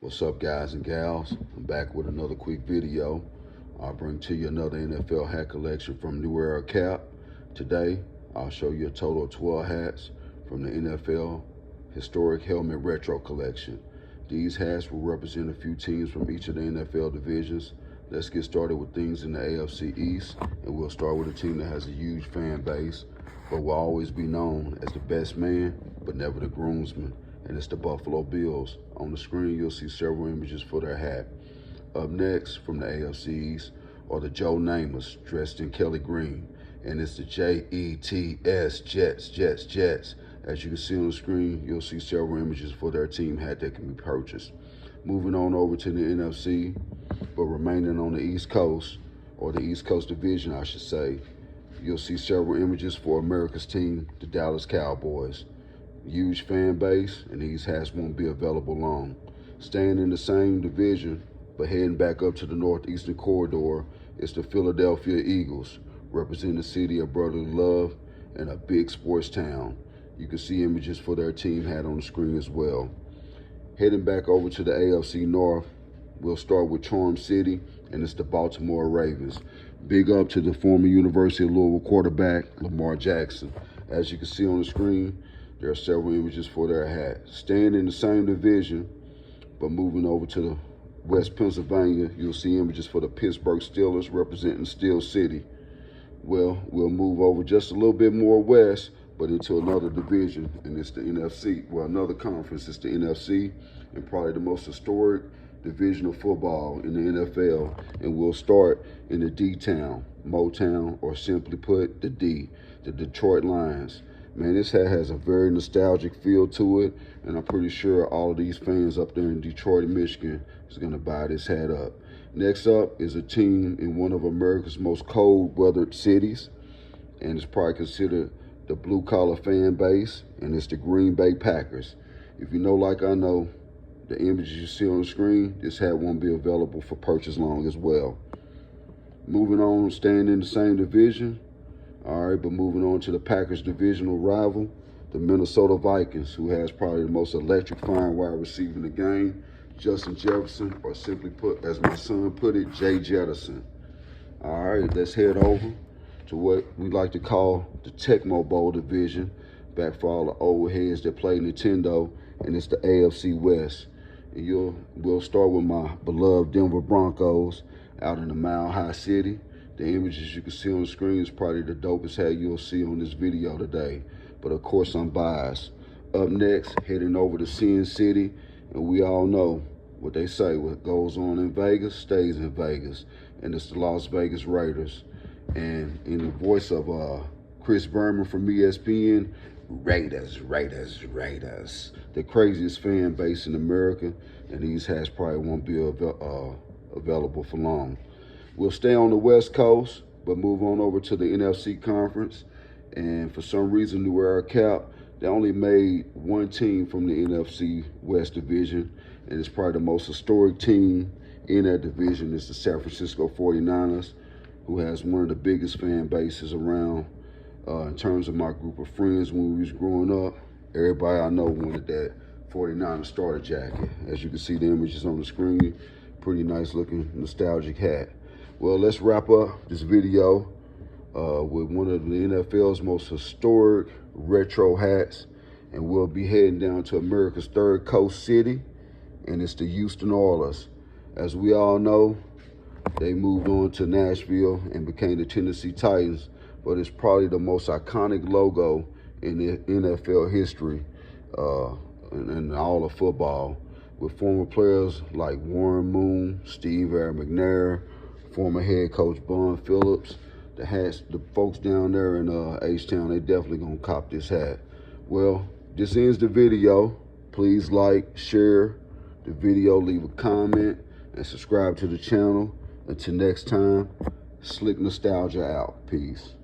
What's up, guys and gals? I'm back with another quick video. I'll bring to you another NFL hat collection from NewEra Cap. Today, I'll show you a total of 12 hats from the NFL Historic Helmet Retro Collection. These hats will represent a few teams from each of the NFL divisions. Let's get started with things in the AFC East, and we'll start with a team that has a huge fan base, but will always be known as the best man, but never the groomsman. And it's the Buffalo Bills. On the screen, you'll see several images for their hat. Up next, from the AFC East, are the Joe Namaths, dressed in Kelly green. And it's the Jets, Jets. As you can see on the screen, you'll see several images for their team hat that can be purchased. Moving on over to the NFC, but remaining on the East Coast, or the East Coast division, I should say, you'll see several images for America's team, the Dallas Cowboys. Huge fan base, and these hats won't be available long. Staying in the same division, but heading back up to the northeastern corridor, is the Philadelphia Eagles, representing the city of brotherly love and a big sports town. You can see images for their team hat on the screen as well. Heading back over to the AFC North, we'll start with Charm City, and it's the Baltimore Ravens. Big up to the former University of Louisville quarterback, Lamar Jackson. As you can see on the screen, there are several images for their hat. Staying in the same division, but moving over to the West Pennsylvania, you'll see images for the Pittsburgh Steelers representing Steel City. Well, we'll move over just a little bit more west, but into another division, and it's the NFC. Well, another conference. It's the NFC, and probably the most historic division of football in the NFL. And we'll start in the D-Town, Motown, or simply put, the D, the Detroit Lions. Man, this hat has a very nostalgic feel to it, and I'm pretty sure all of these fans up there in Detroit, Michigan, is going to buy this hat up. Next up is a team in one of America's most cold-weathered cities, and it's probably considered the blue-collar fan base, and it's the Green Bay Packers. If you know like I know, the images you see on the screen, this hat won't be available for purchase long as well. Moving on, staying in the same division, all right, but moving on to the Packers' divisional rival, the Minnesota Vikings, who has probably the most electrifying wide receiver in the game, Justin Jefferson, or simply put, as my son put it, Jay Jettison. All right, let's head over to what we like to call the Tecmo Bowl division, back for all the old heads that play Nintendo, and it's the AFC West. And we'll start with my beloved Denver Broncos out in the Mile High City. The images you can see on the screen is probably the dopest hat you'll see on this video today. But of course, I'm biased. Up next, heading over to Sin City, and we all know what they say, what goes on in Vegas stays in Vegas. And it's the Las Vegas Raiders. And in the voice of Chris Berman from ESPN, Raiders. The craziest fan base in America, and these hats probably won't be available for long. We'll stay on the West Coast, but move on over to the NFC Conference. And for some reason, NewEra Cap, they only made one team from the NFC West Division, and it's probably the most historic team in that division. It's the San Francisco 49ers, who has one of the biggest fan bases around. In terms of my group of friends when we was growing up, everybody I know wanted that 49ers starter jacket. As you can see the images on the screen, pretty nice looking nostalgic hat. Well, let's wrap up this video with one of the NFL's most historic retro hats, and we'll be heading down to America's third coast city, and it's the Houston Oilers. As we all know, they moved on to Nashville and became the Tennessee Titans, but it's probably the most iconic logo in the NFL history and all of football, with former players like Warren Moon, Steve McNair, former head coach Bun Phillips. The folks down there in H-Town, they definitely gonna cop this hat. Well, this ends the video. Please like, share the video, leave a comment, and subscribe to the channel. Until next time, Slick Nostalgia out. Peace.